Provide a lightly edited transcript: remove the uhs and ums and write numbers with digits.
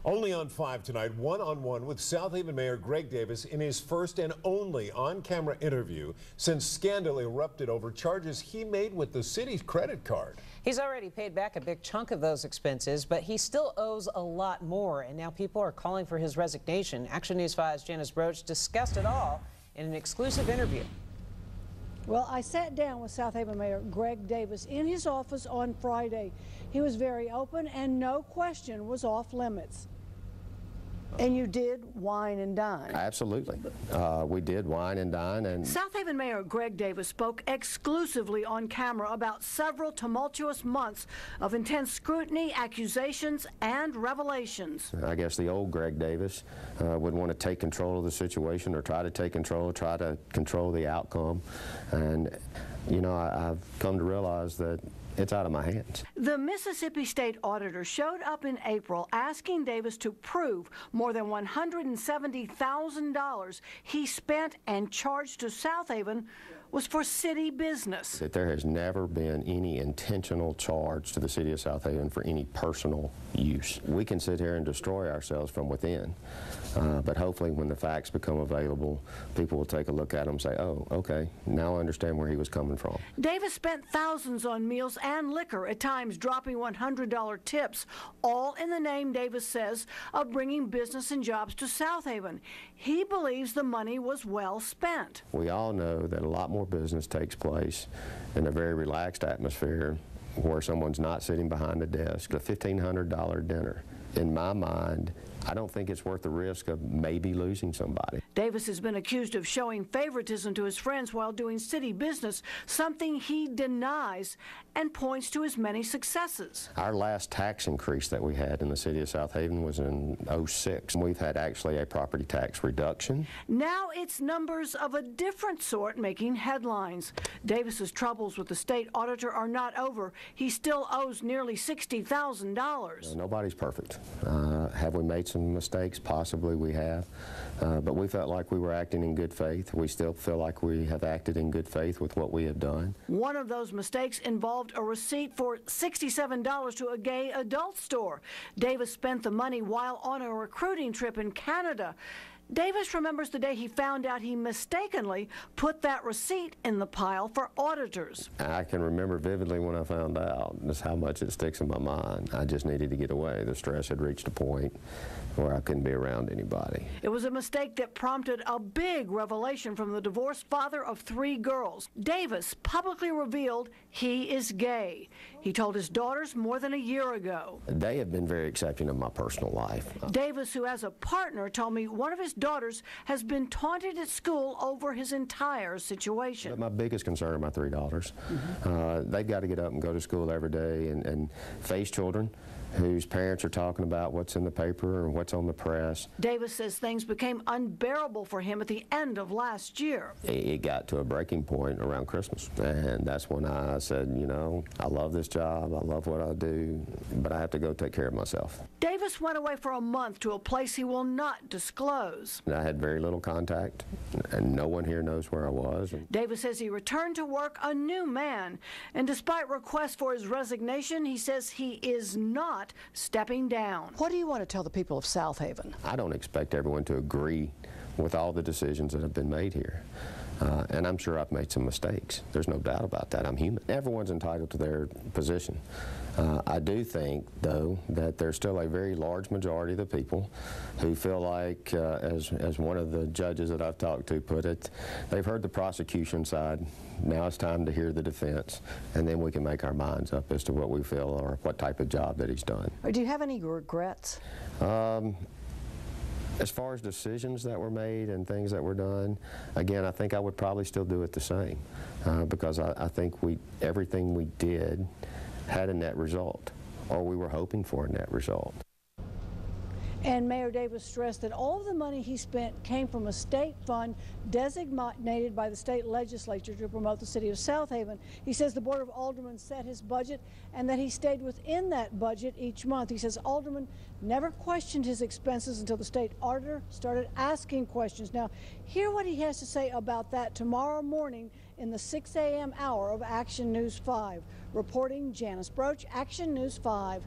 Only on 5 tonight, one-on-one with South Haven Mayor Greg Davis in his first and only on-camera interview since scandal erupted over charges he made with the city's credit card. He's already paid back a big chunk of those expenses, but he still owes a lot more, and now people are calling for his resignation. Action News 5's Janice Broach discussed it all in an exclusive interview. Well, I sat down with South Haven Mayor Greg Davis in his office on Friday. He was very open and no question was off limits. And you did wine and dine. Absolutely. We did wine and dine. And South Haven Mayor Greg Davis spoke exclusively on camera about several tumultuous months of intense scrutiny, accusations, and revelations. I guess the old Greg Davis would want to take control of the situation or try to take control, try to control the outcome. And, you know, I've come to realize that it's out of my hands. The Mississippi State Auditor showed up in April asking Davis to prove more than $170,000 he spent and charged to South Haven was for city business. That there has never been any intentional charge to the city of South Haven for any personal use. We can sit here and destroy ourselves from within, but hopefully when the facts become available, people will take a look at them and say, oh, okay, now I understand where he was coming from. Davis spent thousands on meals and liquor, at times dropping $100 tips, all in the name, Davis says, of bringing business and jobs to South Haven. He believes the money was well spent. We all know that a lot more business takes place in a very relaxed atmosphere where someone's not sitting behind a desk. A $1,500 dinner, in my mind, I don't think it's worth the risk of maybe losing somebody. Davis has been accused of showing favoritism to his friends while doing city business, something he denies and points to his many successes. Our last tax increase that we had in the city of South Haven was in '06. We've had actually a property tax reduction. Now it's numbers of a different sort making headlines. Davis's troubles with the state auditor are not over. He still owes nearly $60,000. Nobody's perfect. Have we made some mistakes? Possibly we have, but we felt like we were acting in good faith. We still feel like we have acted in good faith with what we have done. One of those mistakes involved a receipt for $67 to a gay adult store. Davis spent the money while on a recruiting trip in Canada. Davis remembers the day he found out he mistakenly put that receipt in the pile for auditors. I can remember vividly when I found out just how much it sticks in my mind. I just needed to get away. The stress had reached a point where I couldn't be around anybody. It was a mistake that prompted a big revelation from the divorced father of 3 girls. Davis publicly revealed he is gay. He told his daughters more than a year ago. They have been very accepting of my personal life. Davis, who has a partner, told me one of his daughters has been taunted at school over his entire situation. My biggest concern are my 3 daughters. They've got to get up and go to school every day and face children whose parents are talking about what's in the paper and what's on the press. Davis says things became unbearable for him at the end of last year. It got to a breaking point around Christmas, and that's when I said, you know, I love this job, I love what I do, but I have to go take care of myself. Davis went away for a month to a place he will not disclose. I had very little contact, and no one here knows where I was. Davis says he returned to work a new man, and despite requests for his resignation, he says he is not stepping down. What do you want to tell the people of South Haven? I don't expect everyone to agree with all the decisions that have been made here. And I'm sure I've made some mistakes. There's no doubt about that. I'm human. Everyone's entitled to their position. I do think, though, that there's still a very large majority of the people who feel like, as one of the judges that I've talked to put it, they've heard the prosecution side. Now it's time to hear the defense, and then we can make our minds up as to what we feel or what type of job that he's done. Do you have any regrets? As far as decisions that were made and things that were done, again, I think I would probably still do it the same because I think everything we did had a net result, or we were hoping for a net result. And Mayor Davis stressed that all of the money he spent came from a state fund designated by the state legislature to promote the city of South Haven. He says the Board of Aldermen set his budget and that he stayed within that budget each month. He says aldermen never questioned his expenses until the state auditor started asking questions. Now, hear what he has to say about that tomorrow morning in the 6 a.m. hour of Action News 5. Reporting, Janice Broach, Action News 5.